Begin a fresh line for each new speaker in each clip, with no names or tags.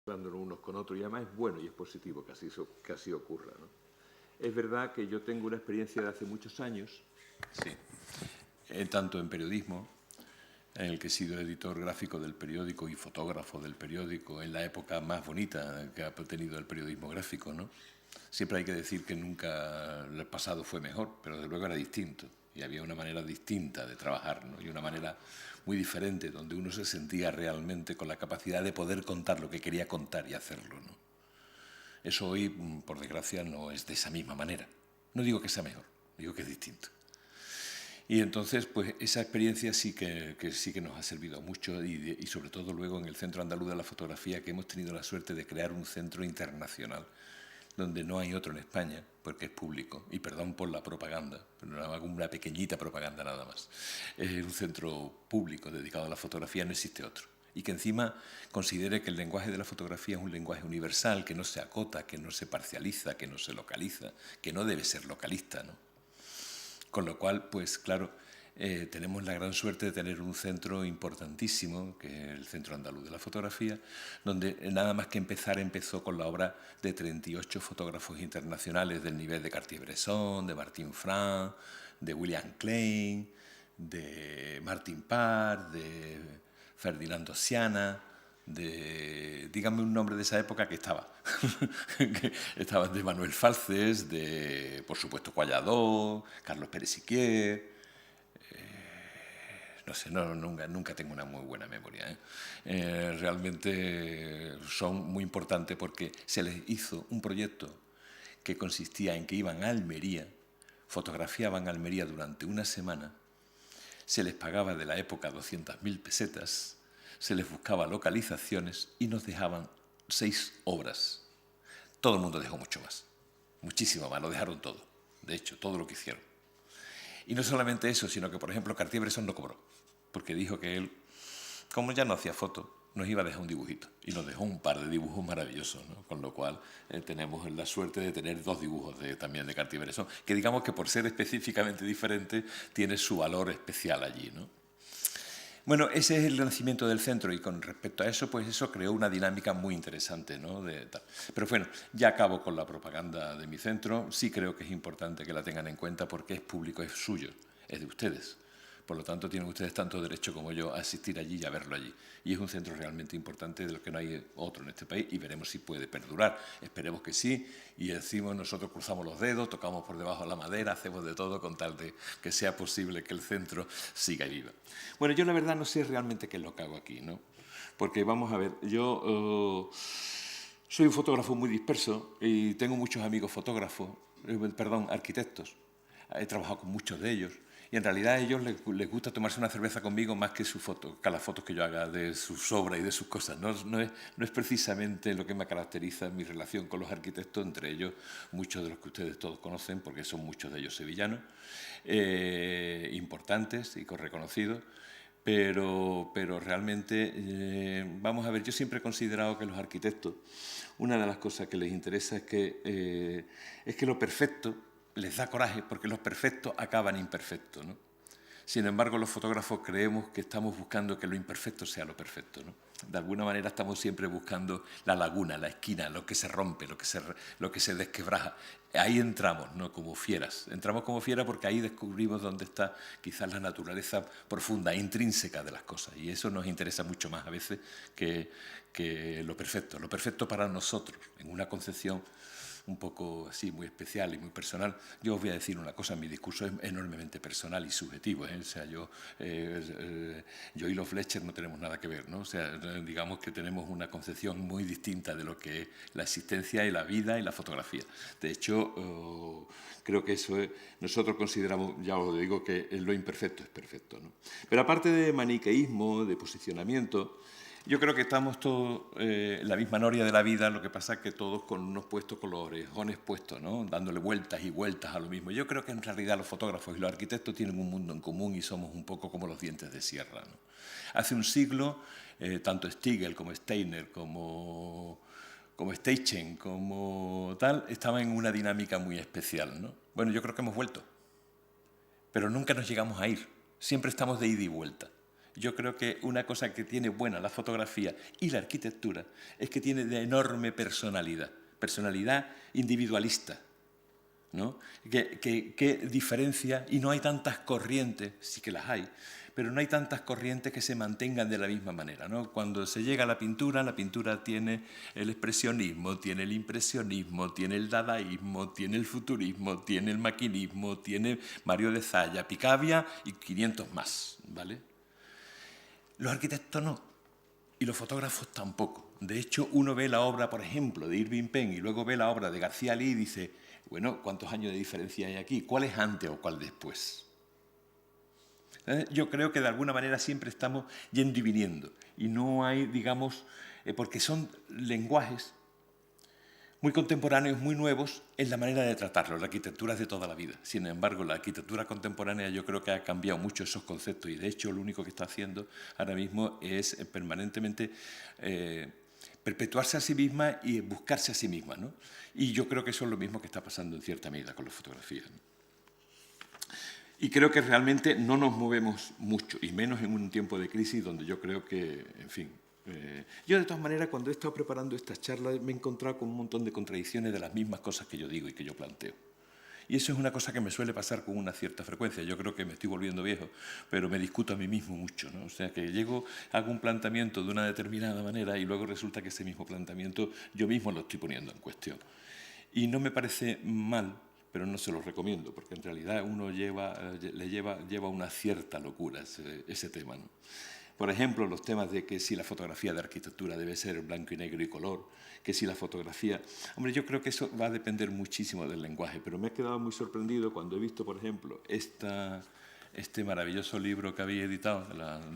hablándonos unos con otros, y además es bueno y es positivo que así ocurra, ¿no? Es verdad que yo tengo una experiencia de hace muchos años,
sí, tanto en periodismo, en el que he sido editor gráfico del periódico y fotógrafo del periódico, en la época más bonita que ha tenido el periodismo gráfico, ¿no? Siempre hay que decir que nunca el pasado fue mejor, pero desde luego era distinto, y había una manera distinta de trabajar, ¿no? Y una manera muy diferente, donde uno se sentía realmente con la capacidad de poder contar lo que quería contar y hacerlo, ¿no? Eso hoy, por desgracia, no es de esa misma manera. No digo que sea mejor, digo que es distinto. Y entonces, pues esa experiencia sí que sí que nos ha servido mucho y sobre todo luego en el Centro Andaluz de la Fotografía, que hemos tenido la suerte de crear un centro internacional donde no hay otro en España, porque es público, y perdón por la propaganda, pero hago una pequeñita propaganda nada más. Es un centro público dedicado a la fotografía, no existe otro. Y que encima considere que el lenguaje de la fotografía es un lenguaje universal, que no se acota, que no se parcializa, que no se localiza, que no debe ser localista, ¿no? Con lo cual, pues claro, tenemos la gran suerte de tener un centro importantísimo, que es el Centro Andaluz de la Fotografía, donde nada más que empezó con la obra de 38 fotógrafos internacionales del nivel de Cartier-Bresson, de Martin Frank, de William Klein, de Martin Parr, de Ferdinando Siana, dígame un nombre de esa época que estaba. Que estaban de Manuel Falces, de, por supuesto, Colladó, Carlos Pérez Siquier. No sé, nunca tengo una muy buena memoria, ¿eh? Realmente son muy importantes porque se les hizo un proyecto que consistía en que iban a Almería, fotografiaban Almería durante una semana, se les pagaba de la época 200.000 pesetas, se les buscaba localizaciones y nos dejaban 6 obras. Todo el mundo dejó mucho más, muchísimo más, lo dejaron todo, de hecho, todo lo que hicieron. Y no solamente eso, sino que, por ejemplo, Cartier-Bresson no cobró, porque dijo que él, como ya no hacía fotos, nos iba a dejar un dibujito. Y nos dejó un par de dibujos maravillosos, ¿no? Con lo cual tenemos la suerte de tener 2 dibujos también de Cartier-Bresson, que digamos que por ser específicamente diferente, tiene su valor especial allí, ¿no? Bueno, ese es el nacimiento del centro y con respecto a eso, pues eso creó una dinámica muy interesante, ¿no? Pero bueno, ya acabo con la propaganda de mi centro. Sí creo que es importante que la tengan en cuenta porque es público, es suyo, es de ustedes. Por lo tanto, tienen ustedes tanto derecho como yo a asistir allí y a verlo allí. Y es un centro realmente importante de lo que no hay otro en este país y veremos si puede perdurar. Esperemos que sí y decimos, nosotros cruzamos los dedos, tocamos por debajo de la madera, hacemos de todo con tal de que sea posible que el centro siga viva. Bueno, yo la verdad no sé realmente qué es lo que hago aquí, ¿no? Porque vamos a ver, yo soy un fotógrafo muy disperso y tengo muchos amigos fotógrafos, arquitectos. He trabajado con muchos de ellos. Y en realidad a ellos les gusta tomarse una cerveza conmigo más que que las fotos que yo haga de sus obras y de sus cosas. No es precisamente lo que me caracteriza en mi relación con los arquitectos, entre ellos muchos de los que ustedes todos conocen, porque son muchos de ellos sevillanos, importantes y reconocidos. Pero realmente, vamos a ver, yo siempre he considerado que los arquitectos, una de las cosas que les interesa es que lo perfecto les da coraje porque los perfectos acaban imperfectos, ¿no? Sin embargo, los fotógrafos creemos que estamos buscando que lo imperfecto sea lo perfecto, ¿no? De alguna manera estamos siempre buscando la laguna, la esquina, lo que se rompe, lo que se desquebraja. Ahí entramos, ¿no? Como fieras. Entramos como fieras porque ahí descubrimos dónde está quizás la naturaleza profunda, intrínseca de las cosas. Y eso nos interesa mucho más a veces que lo perfecto. Lo perfecto para nosotros, en una concepción un poco así, muy especial y muy personal. Yo os voy a decir una cosa, mi discurso es enormemente personal y subjetivo, ¿eh? O sea, yo y los Fletcher no tenemos nada que ver, ¿no? O sea, digamos que tenemos una concepción muy distinta de lo que es la existencia y la vida y la fotografía. De hecho, creo que eso es, nosotros consideramos, ya os digo, que lo imperfecto es perfecto, ¿no? Pero aparte de maniqueísmo, de posicionamiento, yo creo que estamos todos en la misma noria de la vida, lo que pasa es que todos con unos puestos, con los orejones puestos, ¿no? Dándole vueltas y vueltas a lo mismo. Yo creo que en realidad los fotógrafos y los arquitectos tienen un mundo en común y somos un poco como los dientes de sierra, ¿no? Hace un siglo, tanto Stiegel como Steiner, como Steichen, como tal, estaban en una dinámica muy especial, ¿no? Bueno, yo creo que hemos vuelto, pero nunca nos llegamos a ir. Siempre estamos de ida y vuelta. Yo creo que una cosa que tiene buena la fotografía y la arquitectura es que tiene de enorme personalidad, personalidad individualista, ¿no? Que diferencia, y no hay tantas corrientes, sí que las hay, pero no hay tantas corrientes que se mantengan de la misma manera, ¿no? Cuando se llega a la pintura tiene el expresionismo, tiene el impresionismo, tiene el dadaísmo, tiene el futurismo, tiene el maquinismo, tiene Mario de Zaya, Picabia y 500 más, ¿vale? Los arquitectos no, y los fotógrafos tampoco. De hecho, uno ve la obra, por ejemplo, de Irving Penn y luego ve la obra de García Lee y dice, bueno, ¿cuántos años de diferencia hay aquí? ¿Cuál es antes o cuál después? Yo creo que de alguna manera siempre estamos yendo y viniendo y no hay, digamos, porque son lenguajes muy contemporáneos, muy nuevos en la manera de tratarlo. La arquitectura es de toda la vida. Sin embargo, la arquitectura contemporánea yo creo que ha cambiado mucho esos conceptos y de hecho lo único que está haciendo ahora mismo es permanentemente perpetuarse a sí misma y buscarse a sí misma, ¿no? Y yo creo que eso es lo mismo que está pasando en cierta medida con las fotografías, ¿no? Y creo que realmente no nos movemos mucho, y menos en un tiempo de crisis donde yo creo que, en fin... yo, de todas maneras, cuando he estado preparando estas charlas, me he encontrado con un montón de contradicciones de las mismas cosas que yo digo y que yo planteo. Y eso es una cosa que me suele pasar con una cierta frecuencia. Yo creo que me estoy volviendo viejo, pero me discuto a mí mismo mucho, ¿no? O sea, que llego, hago un planteamiento de una determinada manera y luego resulta que ese mismo planteamiento yo mismo lo estoy poniendo en cuestión. Y no me parece mal, pero no se lo recomiendo, porque en realidad uno lleva una cierta locura ese tema, ¿no? Por ejemplo, los temas de que si la fotografía de arquitectura debe ser blanco y negro y color, que si la fotografía... Hombre, yo creo que eso va a depender muchísimo del lenguaje, pero me he quedado muy sorprendido cuando he visto, por ejemplo, este maravilloso libro que había editado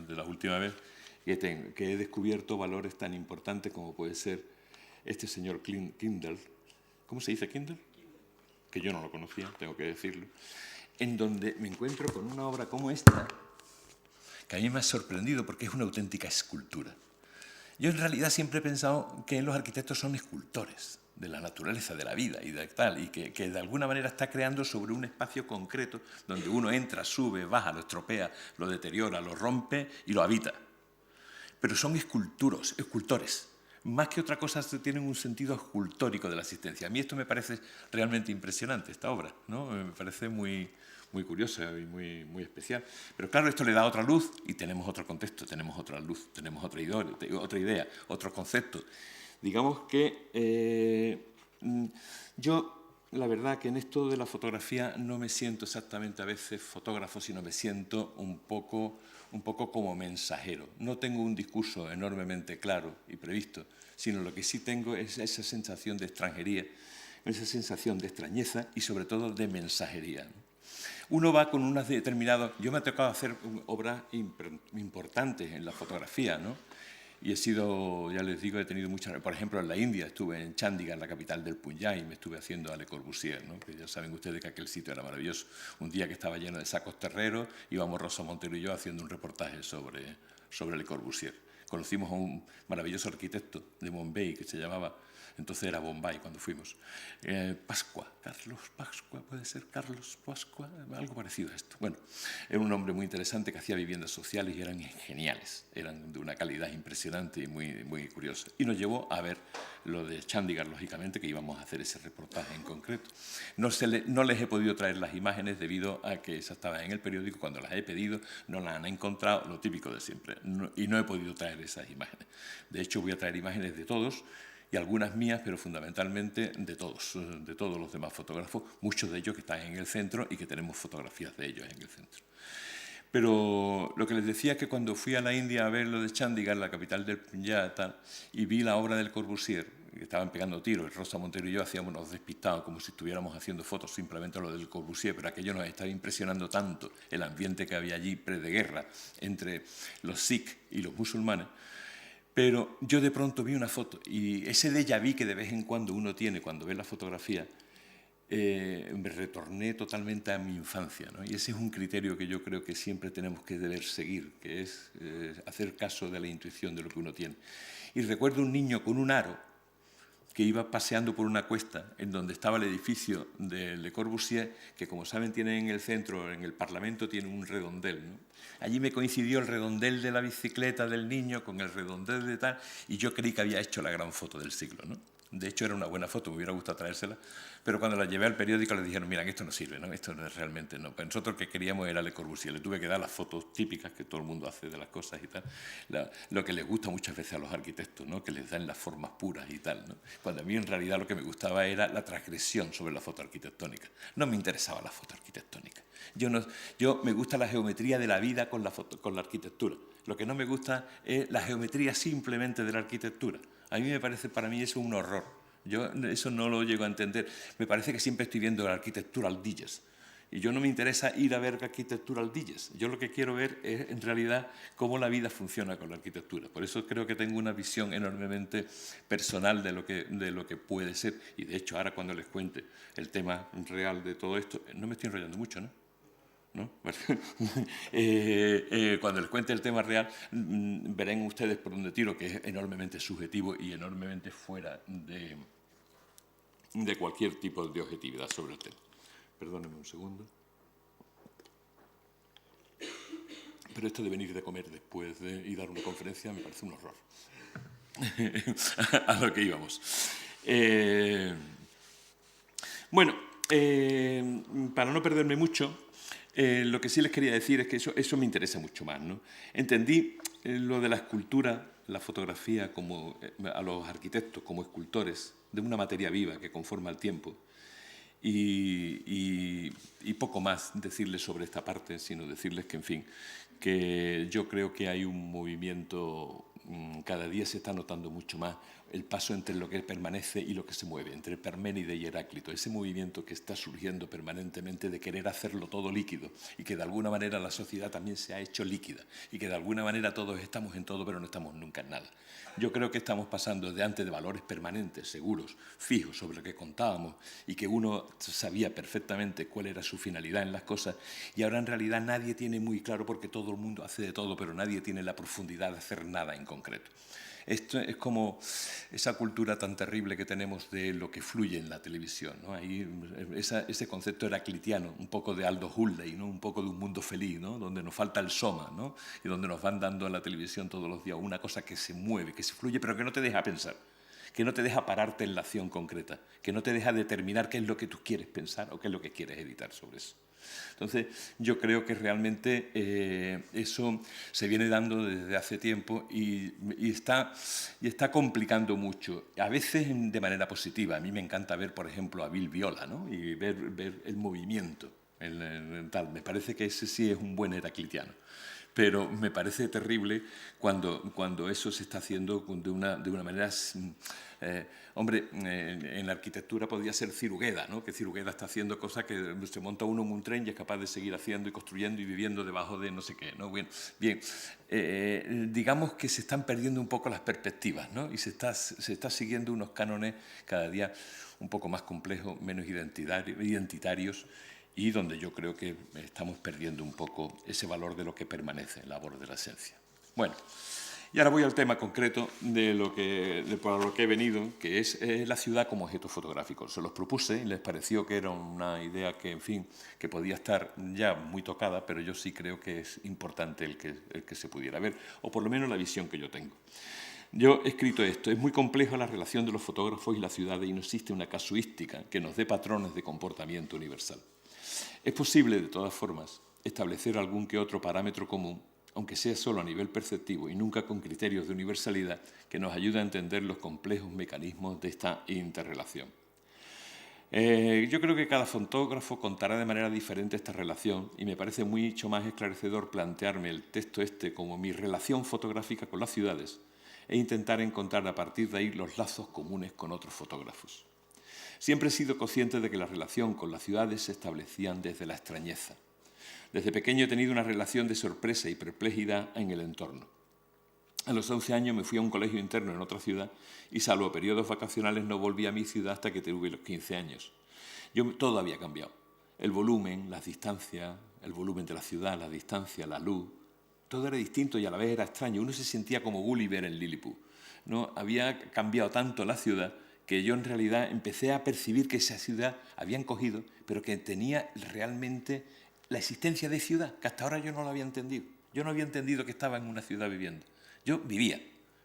de la última vez, que he descubierto valores tan importantes como puede ser este señor Kindle. ¿Cómo se dice Kindle? Que yo no lo conocía, tengo que decirlo, en donde me encuentro con una obra como esta, que a mí me ha sorprendido porque es una auténtica escultura. Yo en realidad siempre he pensado que los arquitectos son escultores de la naturaleza, de la vida y de tal, y que de alguna manera está creando sobre un espacio concreto donde uno entra, sube, baja, lo estropea, lo deteriora, lo rompe y lo habita. Pero son escultores. Más que otra cosa, tienen un sentido escultórico de la existencia. A mí esto me parece realmente impresionante, esta obra, ¿no? Me parece muy curiosa y muy especial. Pero claro, esto le da otra luz y tenemos otro contexto, tenemos otra luz, tenemos otra idea, otro concepto. Digamos que yo, la verdad, que en esto de la fotografía no me siento exactamente a veces fotógrafo, sino me siento un poco como mensajero. No tengo un discurso enormemente claro y previsto, sino lo que sí tengo es esa sensación de extranjería, esa sensación de extrañeza y sobre todo de mensajería, ¿no? Uno va con unas determinadas... Yo me ha tocado hacer obras importantes en la fotografía, ¿no? Y he sido, ya les digo, he tenido muchas... Por ejemplo, en la India estuve en Chandigarh, la capital del Punjab, y me estuve haciendo a Le Corbusier, ¿no? Que ya saben ustedes que aquel sitio era maravilloso. Un día que estaba lleno de sacos terreros, íbamos Rosa Montero y yo haciendo un reportaje sobre Le Corbusier. Conocimos a un maravilloso arquitecto de Bombay que se llamaba... Entonces era Bombay cuando fuimos. Carlos Pascua, puede ser Carlos Pascua, algo parecido a esto. Bueno, era un hombre muy interesante que hacía viviendas sociales y eran geniales, eran de una calidad impresionante y muy curiosa. Y nos llevó a ver lo de Chandigarh, lógicamente, que íbamos a hacer ese reportaje en concreto. No les he podido traer las imágenes debido a que esas estaban en el periódico. Cuando las he pedido no las han encontrado, lo típico de siempre, y no he podido traer esas imágenes. De hecho, voy a traer imágenes de todos, y algunas mías, pero fundamentalmente de todos los demás fotógrafos, muchos de ellos que están en el centro y que tenemos fotografías de ellos en el centro. Pero lo que les decía es que cuando fui a la India a ver lo de Chandigarh, la capital del Punjab, tal, y vi la obra del Corbusier, que estaban pegando tiros, Rosa Montero y yo hacíamos los despistados como si estuviéramos haciendo fotos simplemente a lo del Corbusier, pero aquello nos estaba impresionando tanto, el ambiente que había allí predeguerra entre los Sikhs y los musulmanes. Pero yo de pronto vi una foto y ese déjà vu que de vez en cuando uno tiene cuando ve la fotografía, me retorné totalmente a mi infancia, ¿no? Y ese es un criterio que yo creo que siempre tenemos que deber seguir, que es hacer caso de la intuición de lo que uno tiene. Y recuerdo un niño con un aro que iba paseando por una cuesta en donde estaba el edificio de Le Corbusier, que como saben tiene en el centro, en el Parlamento, tiene un redondel, ¿no? Allí me coincidió el redondel de la bicicleta del niño con el redondel de tal, y yo creí que había hecho la gran foto del siglo, ¿no? De hecho, era una buena foto, me hubiera gustado traérsela, pero cuando la llevé al periódico les dijeron, mira, esto no sirve, ¿no? Esto no es realmente no. Pues nosotros que queríamos era Le Corbusier, le tuve que dar las fotos típicas que todo el mundo hace de las cosas y tal, lo que les gusta muchas veces a los arquitectos, ¿no? Que les dan las formas puras y tal, ¿no? Cuando a mí en realidad lo que me gustaba era la transgresión sobre la foto arquitectónica. No me interesaba la foto arquitectónica. Yo me gusta la geometría de la vida con la arquitectura. Lo que no me gusta es la geometría simplemente de la arquitectura. A mí me parece, para mí eso es un horror. Yo eso no lo llego a entender. Me parece que siempre estoy viendo la architectural digest. Y yo no me interesa ir a ver architectural digest. Yo lo que quiero ver es, en realidad, cómo la vida funciona con la arquitectura. Por eso creo que tengo una visión enormemente personal de lo que puede ser. Y, de hecho, ahora cuando les cuente el tema real de todo esto, no me estoy enrollando mucho, ¿no? ¿No? Cuando les cuente el tema real, verán ustedes por dónde tiro, que es enormemente subjetivo y enormemente fuera de cualquier tipo de objetividad sobre el tema. Perdónenme un segundo. Pero esto de venir de comer después y dar una conferencia me parece un horror. A lo que íbamos. Bueno, para no perderme mucho, lo que sí les quería decir es que eso me interesa mucho más, ¿no? Entendí lo de la escultura, la fotografía, como a los arquitectos como escultores de una materia viva que conforma el tiempo. Y poco más decirles sobre esta parte, sino decirles que, en fin, que yo creo que hay un movimiento, cada día se está notando mucho más el paso entre lo que permanece y lo que se mueve, entre Parménides y Heráclito, ese movimiento que está surgiendo permanentemente de querer hacerlo todo líquido y que de alguna manera la sociedad también se ha hecho líquida y que de alguna manera todos estamos en todo pero no estamos nunca en nada. Yo creo que estamos pasando de antes de valores permanentes, seguros, fijos, sobre lo que contábamos y que uno sabía perfectamente cuál era su finalidad en las cosas, y ahora en realidad nadie tiene muy claro, porque todo el mundo hace de todo, pero nadie tiene la profundidad de hacer nada en concreto. Esto es como esa cultura tan terrible que tenemos de lo que fluye en la televisión, ¿no? Ahí, ese concepto heraclitiano, un poco de Aldous Huxley, ¿no? Un poco de un mundo feliz, ¿no? Donde nos falta el soma, ¿no? Y donde nos van dando en la televisión todos los días una cosa que se mueve, que se fluye, pero que no te deja pensar, que no te deja pararte en la acción concreta, que no te deja determinar qué es lo que tú quieres pensar o qué es lo que quieres editar sobre eso. Entonces, yo creo que realmente eso se viene dando desde hace tiempo y está complicando mucho, a veces de manera positiva. A mí me encanta ver, por ejemplo, a Bill Viola, ¿no? Y ver el movimiento. Tal. Me parece que ese sí es un buen heraclitiano. Pero me parece terrible cuando eso se está haciendo de una manera... en la arquitectura podría ser Cirugueda, ¿no? Que Cirugueda está haciendo cosas que se monta uno en un tren y es capaz de seguir haciendo y construyendo y viviendo debajo de no sé qué, ¿no? Bien, digamos que se están perdiendo un poco las perspectivas, ¿no? Y se está siguiendo unos cánones cada día un poco más complejos, menos identitarios, y donde yo creo que estamos perdiendo un poco ese valor de lo que permanece, el labor de la esencia. Bueno, y ahora voy al tema concreto para lo que he venido, que es la ciudad como objeto fotográfico. Se los propuse y les pareció que era una idea que, en fin, que podía estar ya muy tocada, pero yo sí creo que es importante el que se pudiera ver, o por lo menos la visión que yo tengo. Yo he escrito esto: es muy compleja la relación de los fotógrafos y la ciudad y no existe una casuística que nos dé patrones de comportamiento universal. Es posible, de todas formas, establecer algún que otro parámetro común, aunque sea solo a nivel perceptivo y nunca con criterios de universalidad, que nos ayude a entender los complejos mecanismos de esta interrelación. Yo creo que cada fotógrafo contará de manera diferente esta relación y me parece mucho más esclarecedor plantearme el texto como mi relación fotográfica con las ciudades e intentar encontrar a partir de ahí los lazos comunes con otros fotógrafos. Siempre he sido consciente de que la relación con las ciudades se establecían desde la extrañeza. Desde pequeño he tenido una relación de sorpresa y perplejidad en el entorno. A los 11 años me fui a un colegio interno en otra ciudad y, salvo periodos vacacionales, no volví a mi ciudad hasta que tuve los 15 años. Todo había cambiado. El volumen, las distancias, el volumen de la ciudad, la distancia, la luz, todo era distinto y a la vez era extraño. Uno se sentía como Gulliver en Lilliput, ¿no? Había cambiado tanto la ciudad que yo en realidad empecé a percibir que esa ciudad habían cogido, pero que tenía realmente la existencia de ciudad, que hasta ahora yo no lo había entendido. Yo no había entendido que estaba en una ciudad viviendo. Yo vivía,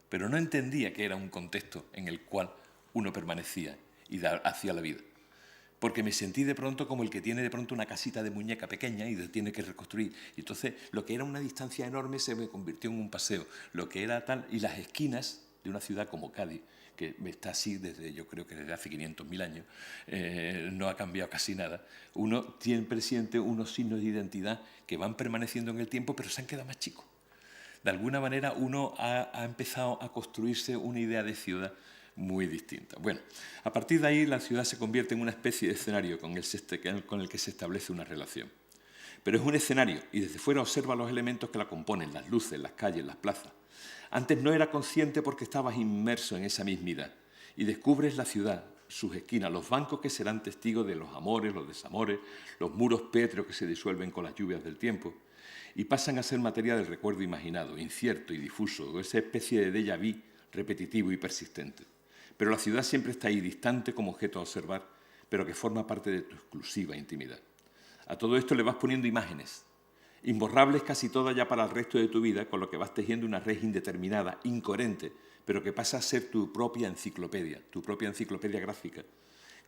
pero no entendía que era un contexto en el cual uno permanecía y hacía la vida. Porque me sentí de pronto como el que tiene de pronto una casita de muñeca pequeña y tiene que reconstruir. Y entonces lo que era una distancia enorme se me convirtió en un paseo. Lo que era tal, y las esquinas de una ciudad como Cádiz, que está así desde, yo creo que desde hace 500.000 años, no ha cambiado casi nada. Uno siempre siente unos signos de identidad que van permaneciendo en el tiempo, pero se han quedado más chicos. De alguna manera uno ha empezado a construirse una idea de ciudad muy distinta. Bueno, a partir de ahí la ciudad se convierte en una especie de escenario con el que se establece una relación. Pero es un escenario y desde fuera observa los elementos que la componen, las luces, las calles, las plazas. Antes no era consciente porque estabas inmerso en esa mismidad y descubres la ciudad, sus esquinas, los bancos que serán testigos de los amores, los desamores, los muros pétreos que se disuelven con las lluvias del tiempo y pasan a ser materia del recuerdo imaginado, incierto y difuso, o esa especie de déjà vu repetitivo y persistente. Pero la ciudad siempre está ahí, distante como objeto a observar, pero que forma parte de tu exclusiva intimidad. A todo esto le vas poniendo imágenes, imborrables casi todas ya para el resto de tu vida, con lo que vas tejiendo una red indeterminada, incoherente, pero que pasa a ser tu propia enciclopedia gráfica,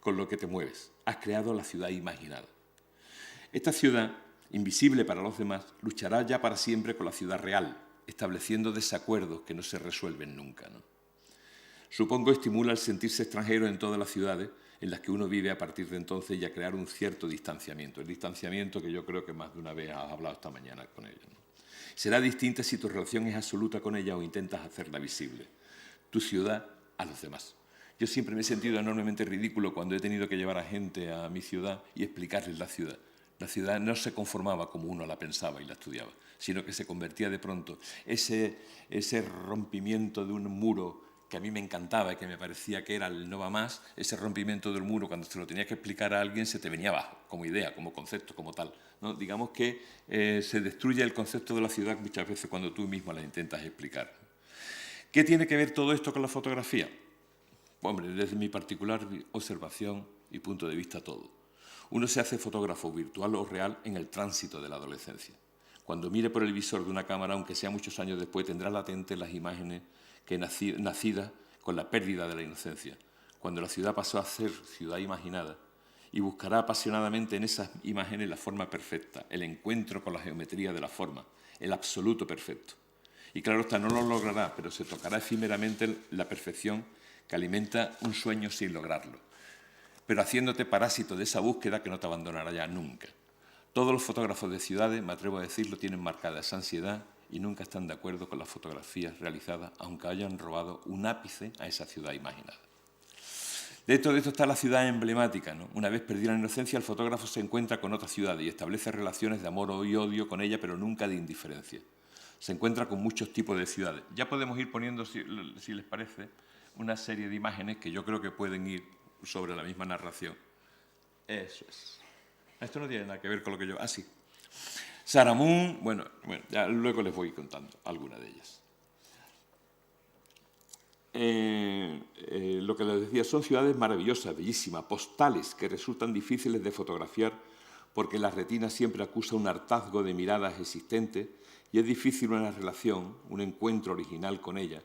con lo que te mueves. Has creado la ciudad imaginada. Esta ciudad, invisible para los demás, luchará ya para siempre con la ciudad real, estableciendo desacuerdos que no se resuelven nunca, ¿no? Supongo estimula el sentirse extranjero en todas las ciudades en las que uno vive a partir de entonces y a crear un cierto distanciamiento. El distanciamiento que yo creo que más de una vez has hablado esta mañana con ella, ¿no? Será distinta si tu relación es absoluta con ella o intentas hacerla visible. Tu ciudad a los demás. Yo siempre me he sentido enormemente ridículo cuando he tenido que llevar a gente a mi ciudad y explicarles la ciudad. La ciudad no se conformaba como uno la pensaba y la estudiaba, sino que se convertía de pronto ese rompimiento de un muro que a mí me encantaba y que me parecía que era el no va más, ese rompimiento del muro, cuando se lo tenías que explicar a alguien, se te venía abajo, como idea, como concepto, como tal, ¿no? Digamos que se destruye el concepto de la ciudad muchas veces cuando tú mismo la intentas explicar. ¿Qué tiene que ver todo esto con la fotografía? Hombre, desde mi particular observación y punto de vista todo. Uno se hace fotógrafo virtual o real en el tránsito de la adolescencia. Cuando mire por el visor de una cámara, aunque sea muchos años después, tendrá latentes las imágenes que nacida con la pérdida de la inocencia, cuando la ciudad pasó a ser ciudad imaginada, y buscará apasionadamente en esas imágenes la forma perfecta, el encuentro con la geometría de la forma, el absoluto perfecto. Y claro está, no lo logrará, pero se tocará efímeramente la perfección que alimenta un sueño sin lograrlo, pero haciéndote parásito de esa búsqueda que no te abandonará ya nunca. Todos los fotógrafos de ciudades, me atrevo a decirlo, tienen marcada esa ansiedad y nunca están de acuerdo con las fotografías realizadas, aunque hayan robado un ápice a esa ciudad imaginada. Dentro de esto está la ciudad emblemática, ¿no? Una vez perdida la inocencia, el fotógrafo se encuentra con otra ciudad y establece relaciones de amor y odio con ella, pero nunca de indiferencia. Se encuentra con muchos tipos de ciudades. Ya podemos ir poniendo, si les parece, una serie de imágenes que yo creo que pueden ir sobre la misma narración. Eso es. Esto no tiene nada que ver con lo que yo... sí. Saramún, bueno, ya luego les voy contando algunas de ellas. Lo que les decía, son ciudades maravillosas, bellísimas, postales, que resultan difíciles de fotografiar porque la retina siempre acusa un hartazgo de miradas existentes y es difícil una relación, un encuentro original con ella,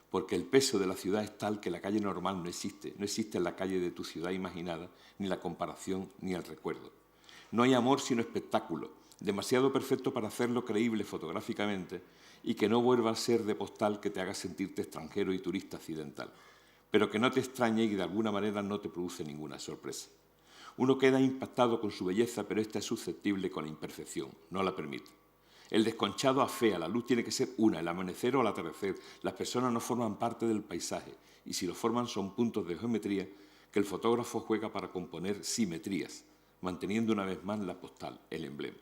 porque el peso de la ciudad es tal que la calle normal no existe en la calle de tu ciudad imaginada, ni la comparación ni el recuerdo. No hay amor sino espectáculo, demasiado perfecto para hacerlo creíble fotográficamente y que no vuelva a ser de postal que te haga sentirte extranjero y turista accidental, pero que no te extrañe y que de alguna manera no te produce ninguna sorpresa. Uno queda impactado con su belleza, pero ésta es susceptible con la imperfección, no la permite. El desconchado afea, la luz tiene que ser una, el amanecer o el atardecer. Las personas no forman parte del paisaje y si lo forman son puntos de geometría que el fotógrafo juega para componer simetrías, manteniendo una vez más la postal, el emblema.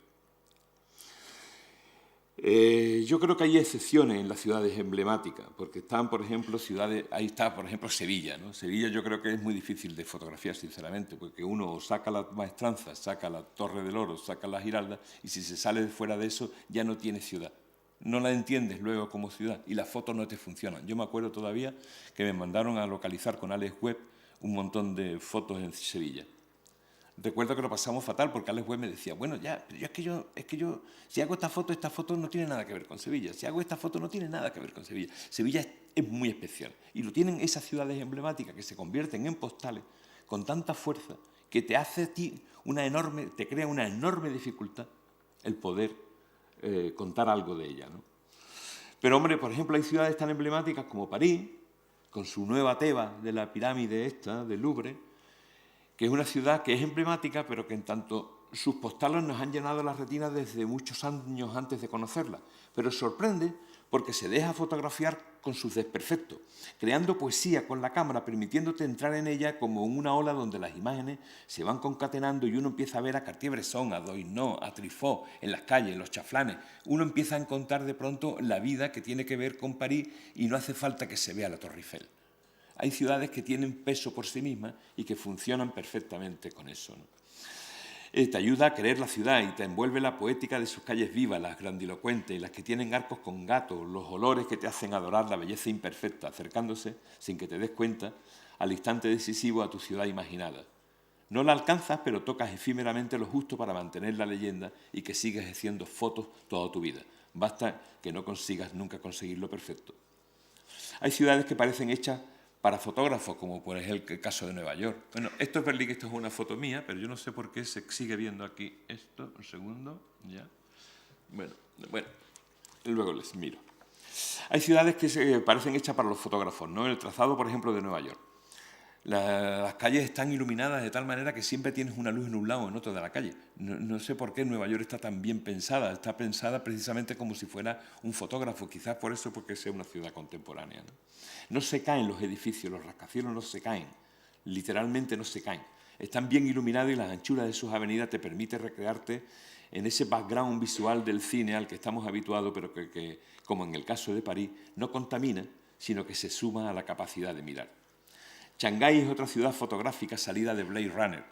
Yo creo que hay excepciones en las ciudades emblemáticas, porque están, por ejemplo, ciudades, ahí está, por ejemplo, Sevilla, ¿no? Sevilla yo creo que es muy difícil de fotografiar, sinceramente, porque uno saca la Maestranza, saca la Torre del Oro, saca la Giralda, y si se sale fuera de eso ya no tiene ciudad. No la entiendes luego como ciudad y las fotos no te funcionan. Yo me acuerdo todavía que me mandaron a localizar con Alex Webb un montón de fotos en Sevilla. Recuerdo que lo pasamos fatal porque Alex Webb me decía, bueno, ya, pero es que yo, si hago esta foto no tiene nada que ver con Sevilla. Si hago esta foto no tiene nada que ver con Sevilla. Sevilla es muy especial. Y lo tienen esas ciudades emblemáticas que se convierten en postales con tanta fuerza que te hace a ti te crea una enorme dificultad el poder contar algo de ella, ¿no? Pero, hombre, por ejemplo, hay ciudades tan emblemáticas como París, con su nueva Tebas de la pirámide esta, del Louvre, que es una ciudad que es emblemática, pero que en tanto sus postales nos han llenado las retinas desde muchos años antes de conocerla. Pero sorprende porque se deja fotografiar con sus desperfectos, creando poesía con la cámara, permitiéndote entrar en ella como en una ola donde las imágenes se van concatenando y uno empieza a ver a Cartier-Bresson, a Doisneau, a Truffaut en las calles, en los chaflanes. Uno empieza a encontrar de pronto la vida que tiene que ver con París y no hace falta que se vea la Torre Eiffel. Hay ciudades que tienen peso por sí mismas y que funcionan perfectamente con eso, ¿no? Te ayuda a querer la ciudad y te envuelve la poética de sus calles vivas, las grandilocuentes, las que tienen arcos con gatos, los olores que te hacen adorar la belleza imperfecta, acercándose, sin que te des cuenta, al instante decisivo a tu ciudad imaginada. No la alcanzas, pero tocas efímeramente lo justo para mantener la leyenda y que sigas haciendo fotos toda tu vida. Basta que no consigas nunca conseguir lo perfecto. Hay ciudades que parecen hechas para fotógrafos, como por ejemplo el caso de Nueva York. Bueno, esto es Berlín, esto es una foto mía, pero yo no sé por qué se sigue viendo aquí esto. Un segundo, ya. Bueno, luego les miro. Hay ciudades que se parecen hechas para los fotógrafos, ¿no? El trazado, por ejemplo, de Nueva York. Las calles están iluminadas de tal manera que siempre tienes una luz en un lado o en otro de la calle. No sé por qué Nueva York está tan bien pensada. Está pensada precisamente como si fuera un fotógrafo, quizás por eso porque sea una ciudad contemporánea, ¿no? No se caen los edificios, los rascacielos no se caen, literalmente no se caen. Están bien iluminados y las anchuras de sus avenidas te permite recrearte en ese background visual del cine al que estamos habituados, pero que, como en el caso de París, no contamina, sino que se suma a la capacidad de mirar. Shanghái es otra ciudad fotográfica salida de Blade Runner,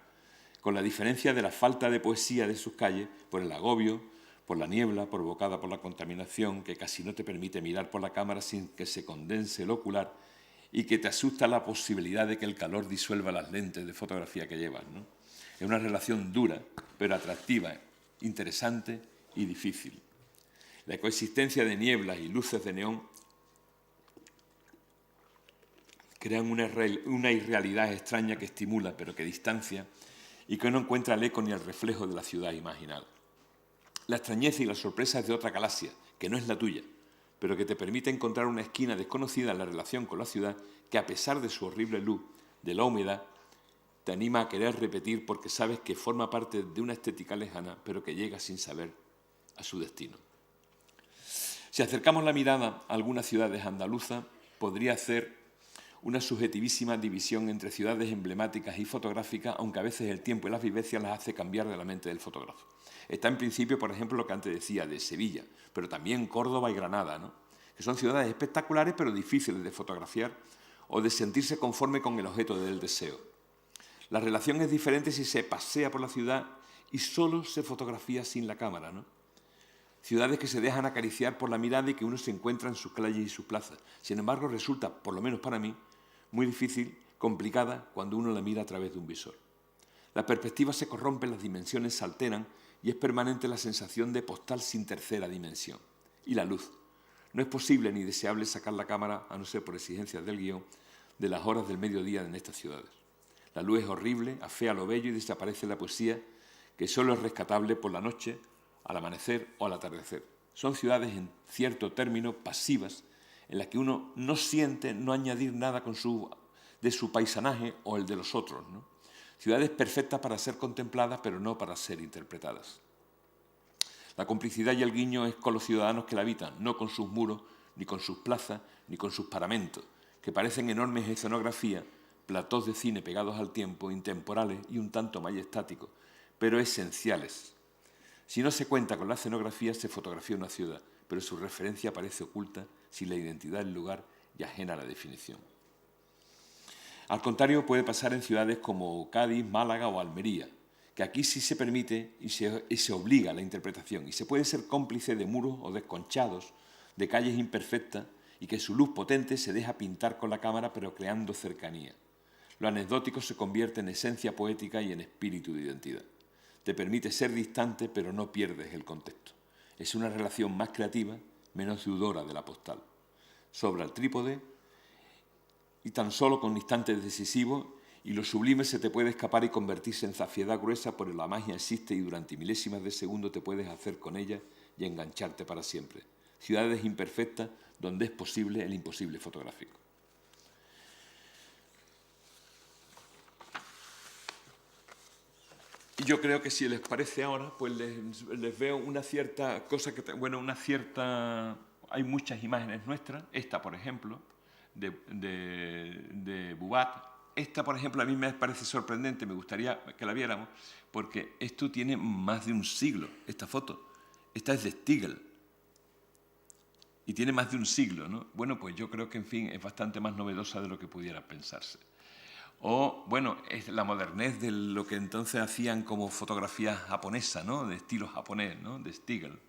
con la diferencia de la falta de poesía de sus calles por el agobio, por la niebla provocada por la contaminación que casi no te permite mirar por la cámara sin que se condense el ocular y que te asusta la posibilidad de que el calor disuelva las lentes de fotografía que llevas, ¿no? Es una relación dura, pero atractiva, interesante y difícil. La coexistencia de nieblas y luces de neón crean una irrealidad extraña que estimula, pero que distancia y que no encuentra el eco ni el reflejo de la ciudad imaginada. La extrañeza y la sorpresa es de otra galaxia, que no es la tuya, pero que te permite encontrar una esquina desconocida en la relación con la ciudad que, a pesar de su horrible luz, de la humedad, te anima a querer repetir porque sabes que forma parte de una estética lejana, pero que llega sin saber a su destino. Si acercamos la mirada a algunas ciudades andaluzas, podría hacer una subjetivísima división entre ciudades emblemáticas y fotográficas, aunque a veces el tiempo y las vivencias las hace cambiar de la mente del fotógrafo. Está en principio, por ejemplo, lo que antes decía de Sevilla, pero también Córdoba y Granada, ¿no? Que son ciudades espectaculares pero difíciles de fotografiar o de sentirse conforme con el objeto del deseo. La relación es diferente si se pasea por la ciudad y solo se fotografía sin la cámara, ¿no? Ciudades que se dejan acariciar por la mirada y que uno se encuentra en sus calles y sus plazas. Sin embargo, resulta, por lo menos para mí, muy difícil, complicada, cuando uno la mira a través de un visor. La perspectiva se corrompe, las dimensiones se alteran y es permanente la sensación de postal sin tercera dimensión. Y la luz. No es posible ni deseable sacar la cámara, a no ser por exigencias del guión, de las horas del mediodía en estas ciudades. La luz es horrible, afea lo bello y desaparece la poesía, que solo es rescatable por la noche, al amanecer o al atardecer. Son ciudades, en cierto término, pasivas, en las que uno no siente no añadir nada de su paisanaje o el de los otros, ¿no? Ciudades perfectas para ser contempladas, pero no para ser interpretadas. La complicidad y el guiño es con los ciudadanos que la habitan, no con sus muros, ni con sus plazas, ni con sus paramentos, que parecen enormes escenografías, platós de cine pegados al tiempo, intemporales y un tanto majestáticos, pero esenciales. Si no se cuenta con la escenografía, se fotografía una ciudad, pero su referencia parece oculta sin la identidad del lugar y ajena a la definición. Al contrario, puede pasar en ciudades como Cádiz, Málaga o Almería, que aquí sí se permite y se obliga a la interpretación, y se puede ser cómplice de muros o desconchados, de calles imperfectas, y que su luz potente se deja pintar con la cámara, pero creando cercanía.
Lo anecdótico se convierte en esencia poética y en espíritu de identidad. Te permite ser distante, pero no pierdes el contexto. Es una relación más creativa, menos deudora de la postal. Sobra el trípode y tan solo con instantes decisivos y lo sublime se te puede escapar y convertirse en zafiedad gruesa, pero la magia existe y durante milésimas de segundo te puedes hacer con ella y engancharte para siempre. Ciudades imperfectas donde es posible el imposible fotográfico. Y yo creo que si les parece ahora, pues les veo una cierta cosa que... Bueno, una cierta... Hay muchas imágenes nuestras. Esta, por ejemplo, de Bubat. Esta, por ejemplo, a mí me parece sorprendente, me gustaría que la viéramos, porque esto tiene más de un siglo, esta foto. Esta es de Stiegel. Y tiene más de un siglo, ¿no? Bueno, pues yo creo que, en fin, es bastante más novedosa de lo que pudiera pensarse. O, bueno, es la modernez de lo que entonces hacían como fotografía japonesa, ¿no? De estilo japonés, ¿no? De Stiegel,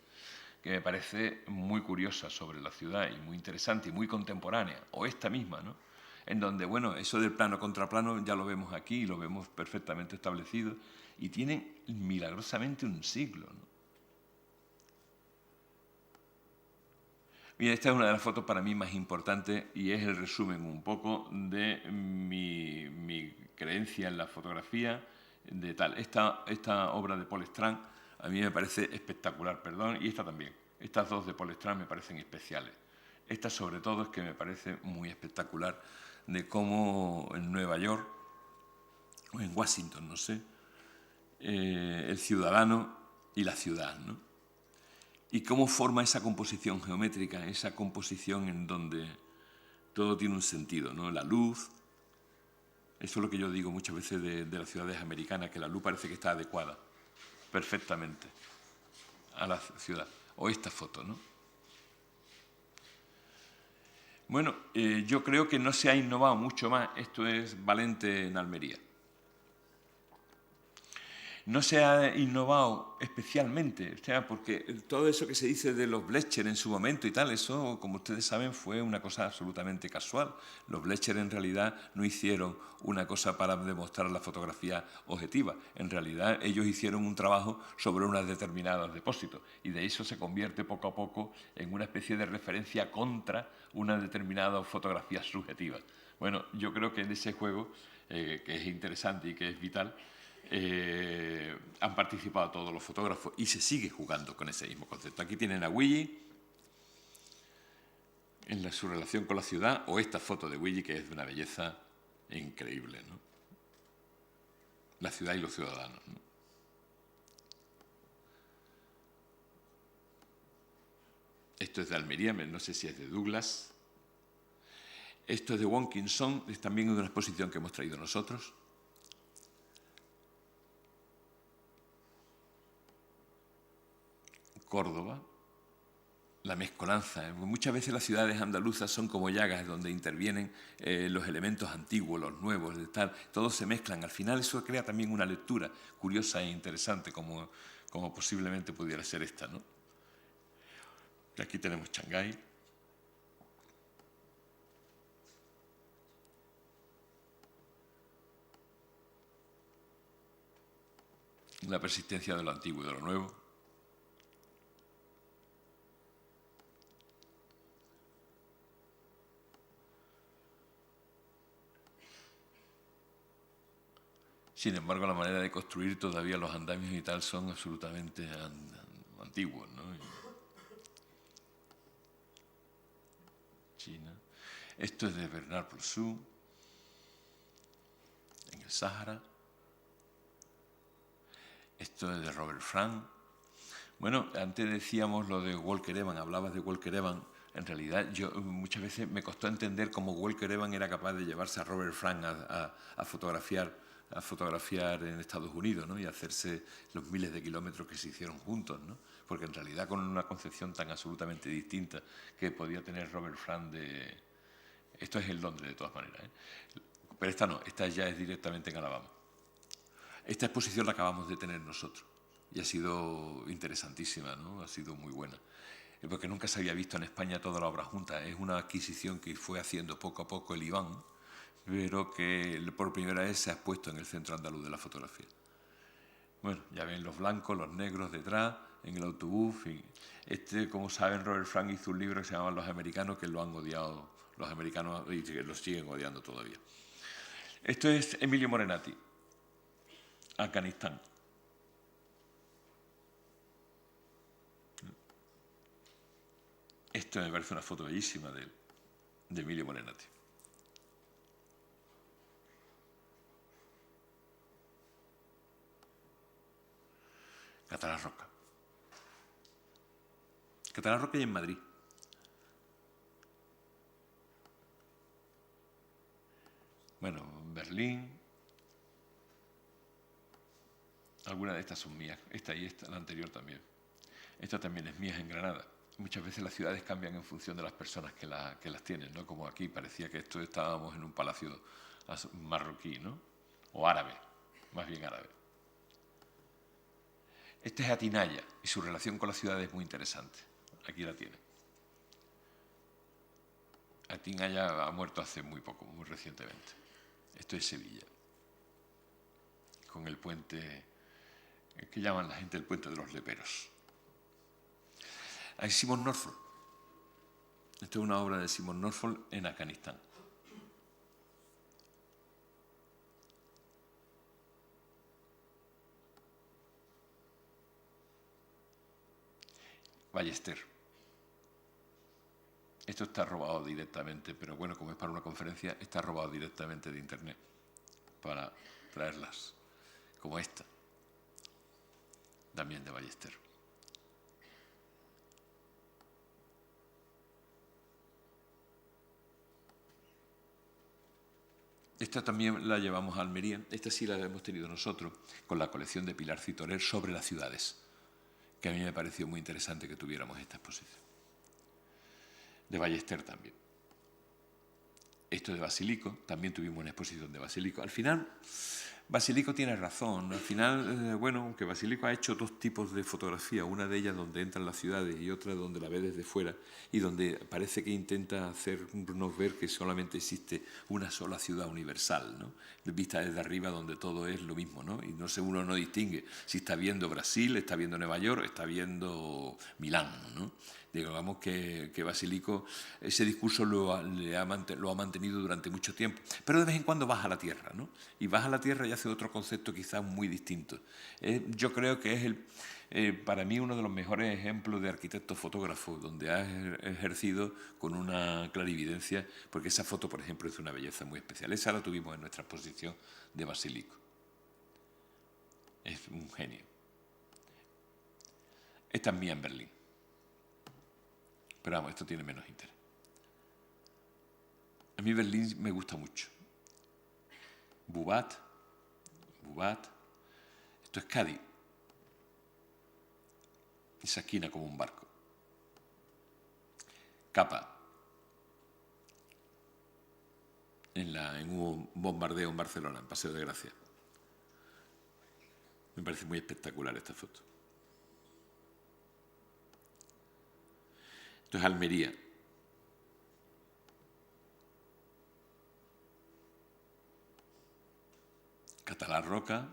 que me parece muy curiosa sobre la ciudad y muy interesante y muy contemporánea. O esta misma, ¿no? En donde, bueno, eso del plano contra plano ya lo vemos aquí y lo vemos perfectamente establecido y tienen milagrosamente un siglo, ¿no? Mira, esta es una de las fotos para mí más importantes y es el resumen un poco de mi creencia en la fotografía de tal. Esta obra de Paul Strand a mí me parece espectacular, perdón, y esta también. Estas dos de Paul Strand me parecen especiales. Esta sobre todo es que me parece muy espectacular de cómo en Nueva York o en Washington, no sé, el ciudadano y la ciudad, ¿no? Y cómo forma esa composición geométrica, esa composición en donde todo tiene un sentido, ¿no? La luz, eso es lo que yo digo muchas veces de las ciudades americanas, que la luz parece que está adecuada perfectamente a la ciudad. O esta foto, ¿no? Bueno, yo creo que no se ha innovado mucho más. Esto es Valente en Almería. No se ha innovado especialmente, o sea, porque todo eso que se dice de los Blecher en su momento y tal, eso, como ustedes saben, fue una cosa absolutamente casual. Los Blecher en realidad no hicieron una cosa para demostrar la fotografía objetiva. En realidad ellos hicieron un trabajo sobre unos determinados depósitos y de eso se convierte poco a poco en una especie de referencia contra una determinada fotografía subjetiva. Bueno, yo creo que en ese juego, que es interesante y que es vital, han participado todos los fotógrafos y se sigue jugando con ese mismo concepto. Aquí tienen a Willy en su relación con la ciudad, o esta foto de Willy que es de una belleza increíble, ¿no? La ciudad y los ciudadanos, ¿no? Esto es de Almería, no sé si es de Douglas. Esto es de Watkinson, es también de una exposición que hemos traído nosotros. Córdoba, la mezcolanza. Muchas veces las ciudades andaluzas son como llagas donde intervienen los elementos antiguos, los nuevos, todos se mezclan. Al final eso crea también una lectura curiosa e interesante como posiblemente pudiera ser esta, ¿no? Y aquí tenemos Shanghái. La persistencia de lo antiguo y de lo nuevo. Sin embargo, la manera de construir todavía los andamios y tal son absolutamente antiguos, ¿no? China. Esto es de Bernard Ploussou, en el Sáhara. Esto es de Robert Frank. Bueno, antes decíamos lo de Walker Evans, hablabas de Walker Evans. En realidad, yo muchas veces me costó entender cómo Walker Evans era capaz de llevarse a Robert Frank a fotografiar en Estados Unidos, ¿no? Y hacerse los miles de kilómetros que se hicieron juntos, ¿no? Porque en realidad con una concepción tan absolutamente distinta que podía tener Robert Frank de... Esto es en Londres, de todas maneras, ¿eh? Pero esta no, esta ya es directamente en Alabama. Esta exposición la acabamos de tener nosotros y ha sido interesantísima, ¿no? Ha sido muy buena. Porque nunca se había visto en España toda la obra junta. Es una adquisición que fue haciendo poco a poco el Iván,
pero que por primera vez se ha expuesto en el Centro Andaluz de la Fotografía. Bueno, ya ven los blancos, los negros detrás, en el autobús. Como saben, Robert Frank hizo un libro que se llama Los Americanos, que lo han odiado los americanos y que lo siguen odiando todavía. Esto es Emilio Morenati, Afganistán. Esto me parece una foto bellísima de Emilio Morenati. Catalá Roca. Catalá Roca y en Madrid. Bueno, Berlín. Algunas de estas son mías. Esta y esta, la anterior también. Esta también es mía, en Granada. Muchas veces las ciudades cambian en función de las personas que las tienen, ¿no? Como aquí parecía que estábamos en un palacio marroquí, ¿no? O árabe, más bien árabe. Este es Atinaya y su relación con la ciudad es muy interesante. Aquí la tiene. Atinaya ha muerto hace muy poco, muy recientemente. Esto es Sevilla, con el puente que llaman la gente el puente de los leperos. Hay Simon Norfolk. Esta es una obra de Simon Norfolk en Afganistán. Ballester. Esto está robado directamente, pero bueno, como es para una conferencia, está robado directamente de internet para traerlas, como esta, también de Ballester. Esta también la llevamos a Almería, esta sí la hemos tenido nosotros, con la colección de Pilar Citorer sobre las ciudades, que a mí me pareció muy interesante que tuviéramos esta exposición. De Ballester también. Esto de Basilico, también tuvimos una exposición de Basilico. Al final, Basilico tiene razón. Al final, bueno, aunque Basilico ha hecho dos tipos de fotografía, una de ellas donde entran las ciudades y otra donde la ve desde fuera y donde parece que intenta hacernos ver que solamente existe una sola ciudad universal, ¿no? Vista desde arriba donde todo es lo mismo, ¿no? Y uno no distingue si está viendo Brasil, está viendo Nueva York, está viendo Milán, ¿no? Digamos que Basilico ese discurso lo ha mantenido durante mucho tiempo, pero de vez en cuando baja a la tierra, ¿no? Y baja a la tierra y hace otro concepto quizás muy distinto. Yo creo que es para mí uno de los mejores ejemplos de arquitecto fotógrafo, donde ha ejercido con una clarividencia, porque esa foto, por ejemplo, es una belleza muy especial. Esa la tuvimos en nuestra exposición de Basilico. Es un genio. Esta es mía en Berlín. Pero vamos, esto tiene menos interés. A mí Berlín me gusta mucho. Bubat. Esto es Cádiz. Esa esquina como un barco. Capa. En un bombardeo en Barcelona, en Paseo de Gracia. Me parece muy espectacular esta foto. Esto es Almería. Catalá Roca,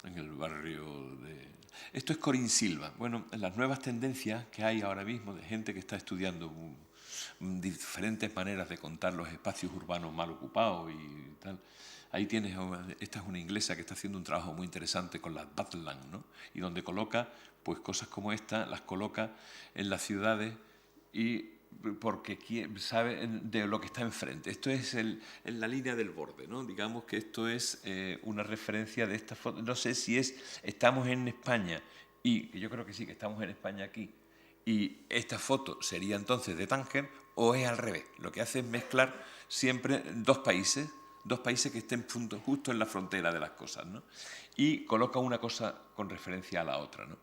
en el barrio de... Esto es Corín Silva. Bueno, en las nuevas tendencias que hay ahora mismo de gente que está estudiando diferentes maneras de contar los espacios urbanos mal ocupados y tal. Ahí tienes, esta es una inglesa que está haciendo un trabajo muy interesante con las Badlands, ¿no? Y donde coloca, pues cosas como esta, las coloca en las ciudades y porque sabe de lo que está enfrente. Esto es en la línea del borde, ¿no? Digamos que esto es una referencia de esta foto. No sé si estamos en España y yo creo que sí, que estamos en España aquí y esta foto sería entonces de Tánger o es al revés. Lo que hace es mezclar siempre dos países que estén justo en la frontera de las cosas, ¿no? Y coloca una cosa con referencia a la otra, ¿no?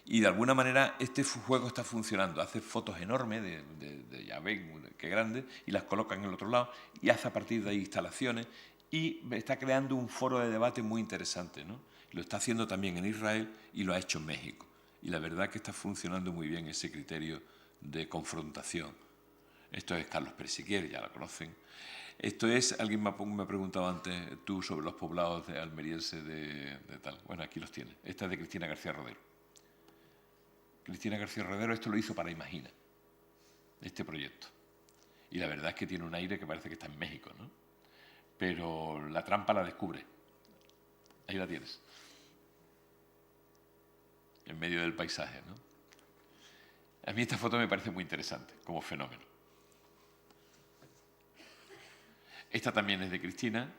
Y de alguna manera este juego está funcionando. Hace fotos enormes de ya ven qué grande y las coloca en el otro lado y hace a partir de ahí instalaciones y está creando un foro de debate muy interesante, ¿no? Lo está haciendo también en Israel y lo ha hecho en México. Y la verdad que está funcionando muy bien ese criterio de confrontación. Esto es Carlos Persiquier, ya lo conocen.
Esto es, alguien me ha preguntado antes, tú, sobre los poblados almerienses de tal. Bueno, aquí los tienes. Esta es de Cristina García Rodero. Cristina García Rodero esto lo hizo para Imagina, este proyecto. Y la verdad es que tiene un aire que parece que está en México, ¿no? Pero la trampa la descubre. Ahí la tienes. En medio del paisaje, ¿no? A mí esta foto me parece muy interesante, como fenómeno. Esta también es de Cristina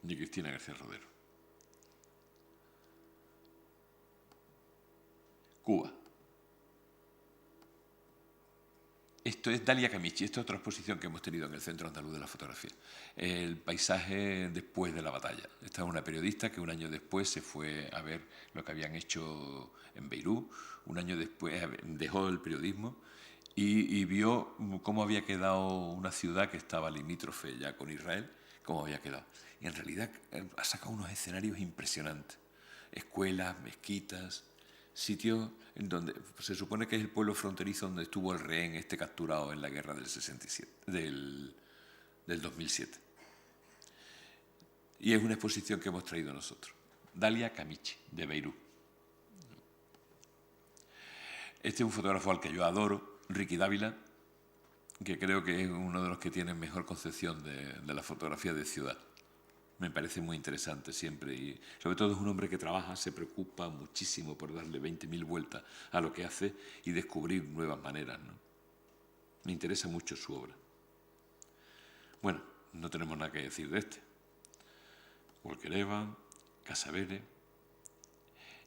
García Rodero. Cuba. Esto es Dalia Camichi, esto es otra exposición que hemos tenido en el Centro Andaluz de la Fotografía. El paisaje después de la batalla. Esta es una periodista que un año después se fue a ver lo que habían hecho en Beirut. Un año después dejó el periodismo y vio cómo había quedado una ciudad que estaba limítrofe ya con Israel, cómo había quedado. Y en realidad ha sacado unos escenarios impresionantes. Escuelas, mezquitas, sitios en donde se supone que es el pueblo fronterizo donde estuvo el rehén capturado en la guerra del 67, del 2007. Y es una exposición que hemos traído nosotros. Dalia Camichi, de Beirut. Este es un fotógrafo al que yo adoro, Ricky Dávila, que creo que es uno de los que tiene mejor concepción de la fotografía de ciudad. Me parece muy interesante siempre y sobre todo es un hombre que trabaja, se preocupa muchísimo por darle 20.000 vueltas a lo que hace y descubrir nuevas maneras, ¿no? Me interesa mucho su obra. Bueno, no tenemos nada que decir de este. Walker Evans, Casavere.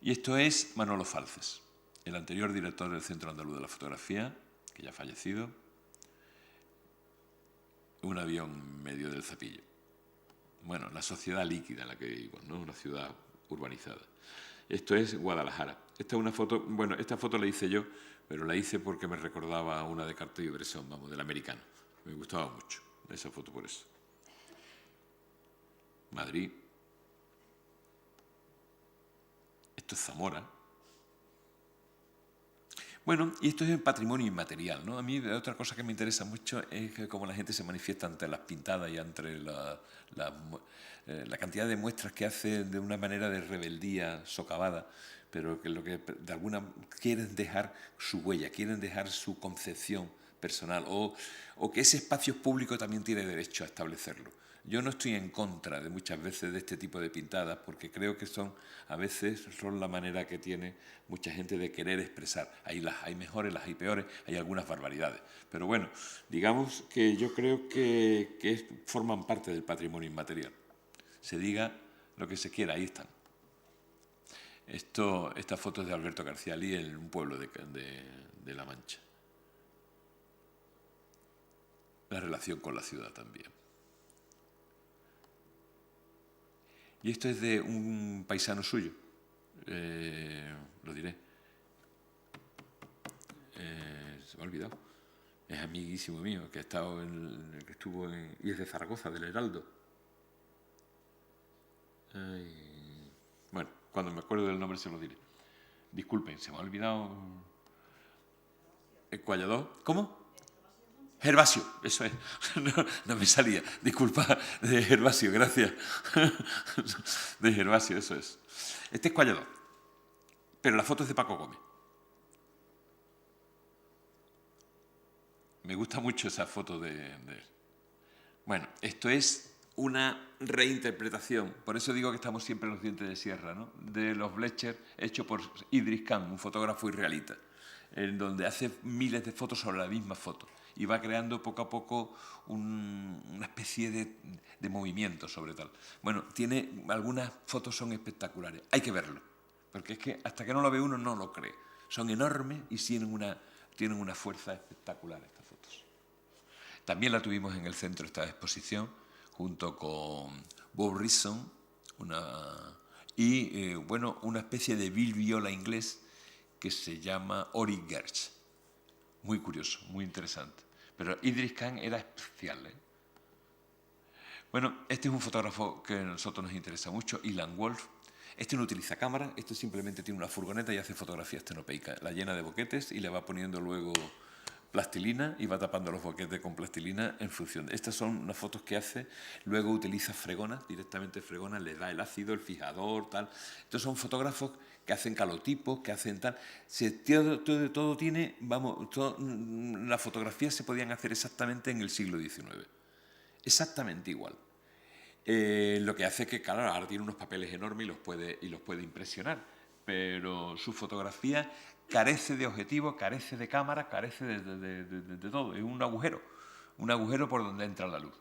Y esto es Manolo Falces, el anterior director del Centro Andaluz de la Fotografía, que ya ha fallecido. Un avión en medio del Zapillo. Bueno, la sociedad líquida en la que vivimos, ¿no? Una ciudad urbanizada. Esto es Guadalajara. Esta es una foto, bueno, esta foto la hice yo, pero la hice porque me recordaba a una de Cartier-Bresson, vamos, del americano. Me gustaba mucho esa foto por eso. Madrid. Esto es Zamora. Bueno, y esto es el patrimonio inmaterial, ¿no? A mí otra cosa que me interesa mucho es que cómo la gente se manifiesta ante las pintadas y ante la cantidad de muestras que hace de una manera de rebeldía socavada, pero que lo que de alguna quieren dejar su huella, quieren dejar su concepción personal o que ese espacio público también tiene derecho a establecerlo. Yo no estoy en contra de muchas veces de este tipo de pintadas porque creo que a veces son la manera que tiene mucha gente de querer expresar. Ahí las hay mejores, las hay peores, hay algunas barbaridades. Pero bueno, digamos que yo creo que forman parte del patrimonio inmaterial. Se diga lo que se quiera, ahí están. Esta foto es de Alberto García Lee en un pueblo de La Mancha. La relación con la ciudad también. Y esto es de un paisano suyo, lo diré. Se me ha olvidado. Es amiguísimo mío, que estuvo y es de Zaragoza, del Heraldo. Bueno, cuando me acuerdo del nombre se lo diré. Disculpen, se me ha olvidado. ¿El Cuallador? ¿Cómo? Gervasio, eso es. No me salía. Disculpa, de Gervasio, gracias. De Gervasio, eso es. Este es Cuallador, pero la foto es de Paco Gómez. Me gusta mucho esa foto de él. Bueno, esto es una reinterpretación, por eso digo que estamos siempre en los dientes de sierra, ¿no? De los Blecher, hecho por Idris Khan, un fotógrafo israelita, en donde hace miles de fotos sobre la misma foto y va creando poco a poco una especie de movimiento sobre tal. Bueno, algunas fotos son espectaculares, hay que verlo, porque es que hasta que no lo ve uno no lo cree. Son enormes y tienen una fuerza espectacular estas fotos. También la tuvimos en el centro esta exposición, junto con Bob Risson, una especie de Bill Viola inglés que se llama Ori Gersh. Muy curioso, muy interesante. Pero Idris Khan era especial, ¿eh? Bueno, este es un fotógrafo que a nosotros nos interesa mucho, Ilan Wolf. Este no utiliza cámara, simplemente tiene una furgoneta y hace fotografía estenopeicas. La llena de boquetes y le va poniendo luego
plastilina y va tapando los boquetes con plastilina en función de... Estas son unas fotos que hace, luego utiliza fregonas, directamente fregonas, le da el ácido, el fijador, tal. Estos son fotógrafos que hacen calotipos, que hacen tal... Todo tiene, vamos, las fotografías se podían hacer exactamente en el siglo XIX. Exactamente igual. Lo que hace que, claro, ahora tiene unos papeles enormes y los puede impresionar, pero su fotografía carece de objetivo, carece de cámara, carece de todo. Es un agujero por donde entra la luz.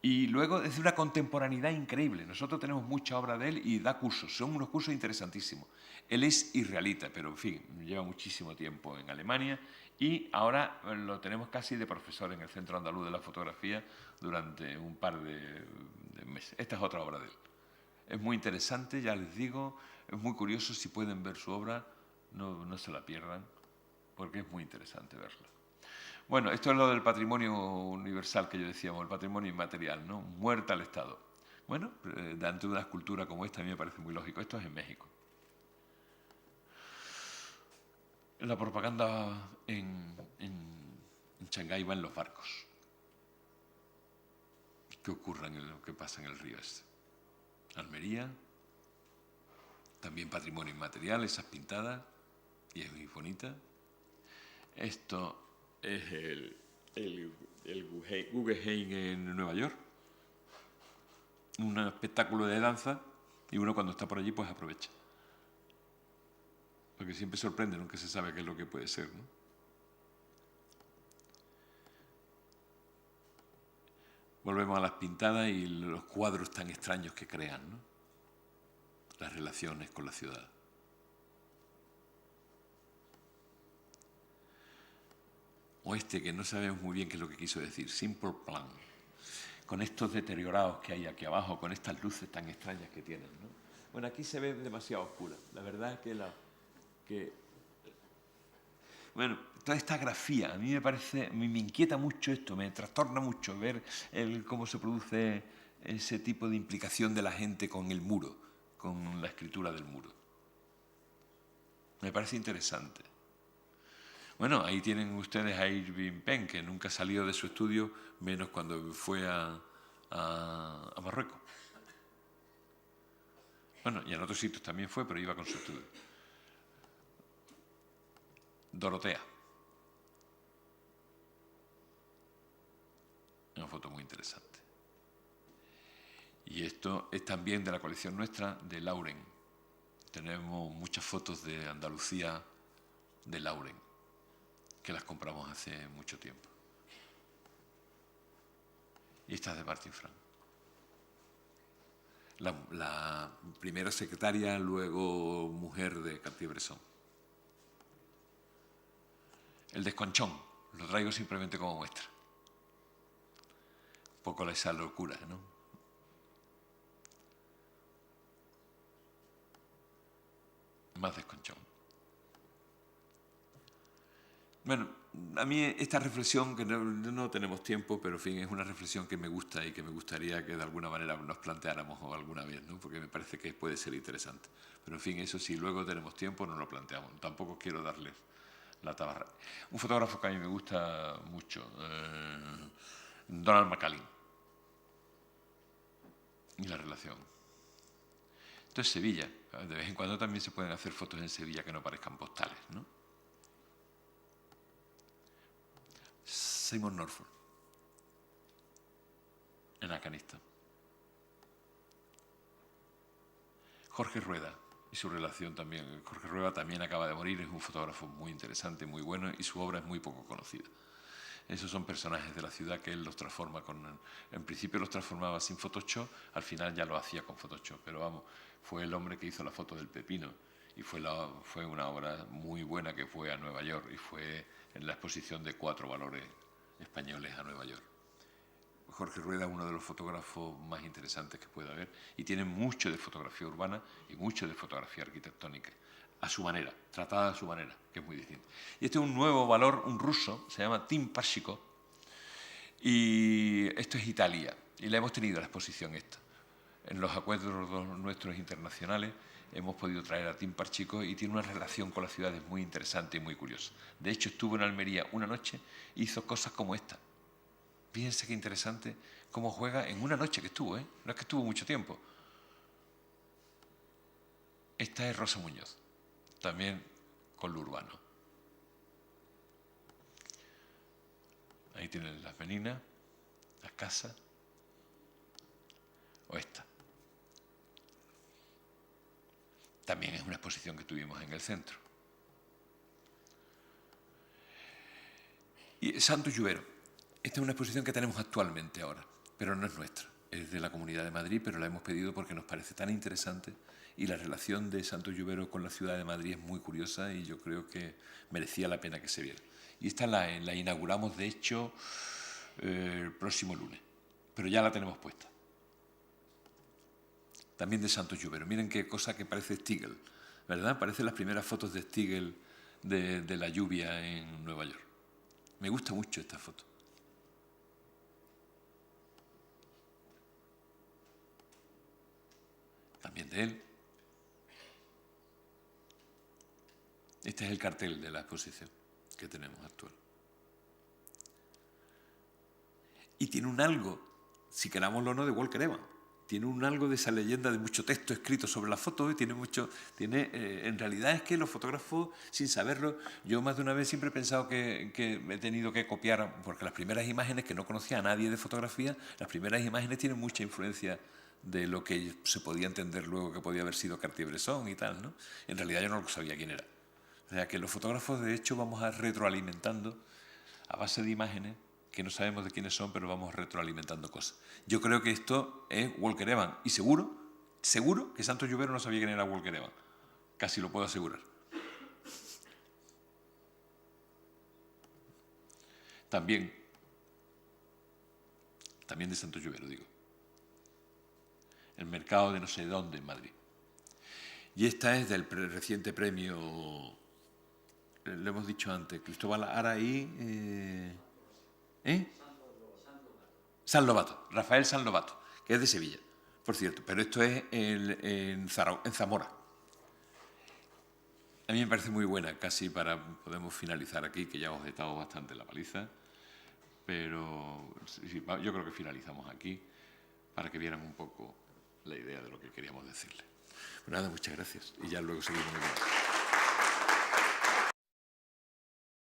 Y luego es de una contemporaneidad increíble. Nosotros tenemos mucha obra de él y da cursos, son unos cursos interesantísimos. Él es israelita, pero en fin, lleva muchísimo tiempo en Alemania y ahora lo tenemos casi de profesor en el Centro Andaluz de la Fotografía durante un par de meses. Esta es otra obra de él. Es muy interesante, ya les digo, es muy curioso. Si pueden ver su obra, no se la pierdan, porque es muy interesante verla. Bueno, esto es lo del patrimonio universal que yo decíamos, el patrimonio inmaterial, ¿no? Muerta al Estado. Bueno, ante una escultura como esta a mí me parece muy lógico. Esto es en México. La propaganda en Shanghái va en los barcos. ¿Qué ocurre en lo que pasa en el río este? Almería, también patrimonio inmaterial, esas pintadas, y es muy bonita. Esto es el Guggenheim en Nueva York, un espectáculo de danza, y uno cuando está por allí pues aprovecha. Porque siempre sorprende, nunca se sabe qué es lo que puede ser, ¿no? Volvemos a las pintadas y los cuadros tan extraños que crean, ¿no? Las relaciones con la ciudad. O este que no sabemos muy bien qué es lo que quiso decir, Simple Plan, con estos deteriorados que hay aquí abajo, con estas luces tan extrañas que tienen, ¿no? Bueno, aquí se ve demasiado oscura. La verdad es que bueno, toda esta grafía, a mí me parece, me inquieta mucho esto, me trastorna mucho ver cómo se produce ese tipo de implicación de la gente con el muro, con la escritura del muro. Me parece interesante. Bueno, ahí tienen ustedes a Irving Penn, que nunca salió de su estudio, menos cuando fue a Marruecos. Bueno, y en otros sitios también fue, pero iba con su estudio. Dorotea. Una foto muy interesante. Y esto es también de la colección nuestra, de Lauren. Tenemos muchas fotos de Andalucía de Lauren, que las compramos hace mucho tiempo. Y esta es de Martin Frank. La primera secretaria, luego mujer de Cartier-Bresson. El desconchón, lo traigo simplemente como muestra. Un poco esa locura, ¿no? Más desconchón. Bueno, a mí esta reflexión, que no tenemos tiempo, pero en fin, es una reflexión que me gusta y que me gustaría que de alguna manera nos planteáramos alguna vez, ¿no? Porque me parece que puede ser interesante. Pero en fin, eso sí, luego tenemos tiempo, nos lo planteamos. Tampoco quiero darles la tabarra. Un fotógrafo que a mí me gusta mucho, Donald McCullin. Y la relación. Esto es Sevilla. De vez en cuando también se pueden hacer fotos en Sevilla que no parezcan postales, ¿no? Seymour Norfolk, en Afganistán. Jorge Rueda y su relación también. Jorge Rueda también acaba de morir, es un fotógrafo muy interesante, muy bueno, y su obra es muy poco conocida. Esos son personajes de la ciudad que él los transforma en principio los transformaba sin Photoshop, al final ya lo hacía con Photoshop, pero vamos, fue el hombre que hizo la foto del pepino y fue una obra muy buena que fue a Nueva York y fue en la exposición de 4 valores españoles a Nueva York. Jorge Rueda es uno de los fotógrafos más interesantes que puede haber y tiene mucho de fotografía urbana y mucho de fotografía arquitectónica, a su manera, tratada a su manera, que es muy distinto. Y este es un nuevo valor, un ruso, se llama Tim Pashiko, y esto es Italia, y la hemos tenido la exposición esta.
en los acuerdos nuestros internacionales hemos podido traer a Tim Parchico y tiene una relación con las ciudades muy interesante y muy curiosa. De hecho, estuvo en Almería una noche e hizo cosas como esta. Fíjense qué interesante cómo juega en una noche que estuvo, ¿eh? No es que estuvo mucho tiempo. Esta es Rosa Muñoz, también con lo urbano. Ahí tienen las meninas, las casas, o esta. También es una exposición que tuvimos en el centro. Y Santo Lluvero. Esta es una exposición que tenemos actualmente ahora, pero no es nuestra. Es de la Comunidad de Madrid, pero la hemos pedido porque nos parece tan interesante y la relación de Santo Lluvero con la Ciudad de Madrid es muy curiosa y yo creo que merecía la pena que se viera. Y esta la inauguramos, de hecho, el próximo lunes, pero ya la tenemos puesta. También de Santo Lluvero. Miren qué cosa que parece Stiegel, ¿verdad? Parecen las primeras fotos de Stiegel de la lluvia en Nueva York. Me gusta mucho esta foto. También de él. Este es el cartel de la exposición que tenemos actual. Y tiene un algo, si querámoslo o no, de Walker Evans. Tiene un algo de esa leyenda de mucho texto escrito sobre la foto y en realidad es que los fotógrafos, sin saberlo, yo más de una vez siempre he pensado que he tenido que copiar, porque las primeras imágenes, que no conocía a nadie de fotografía, las primeras imágenes tienen mucha influencia de lo que se podía entender luego que podía haber sido Cartier-Bresson y tal, ¿no? En realidad yo no sabía quién era. O sea que los fotógrafos, de hecho, vamos a retroalimentando a base de imágenes que no sabemos de quiénes son, pero vamos retroalimentando cosas. Yo creo que esto es Walker Evans. Y seguro que Santo Lluvero no sabía quién era Walker Evans. Casi lo puedo asegurar. También de Santo Lluvero, digo. El mercado de no sé dónde en Madrid. Y esta es del reciente premio, lo hemos dicho antes, Cristóbal Araí... San Lobato, Rafael San Lobato, que es de Sevilla, por cierto, pero esto es en Zamora. A mí me parece muy buena, casi podemos finalizar aquí, que ya os he dado bastante la paliza, pero sí, yo creo que finalizamos aquí para que vieran un poco la idea de lo que queríamos decirles. Pues nada, muchas gracias y ya luego seguimos.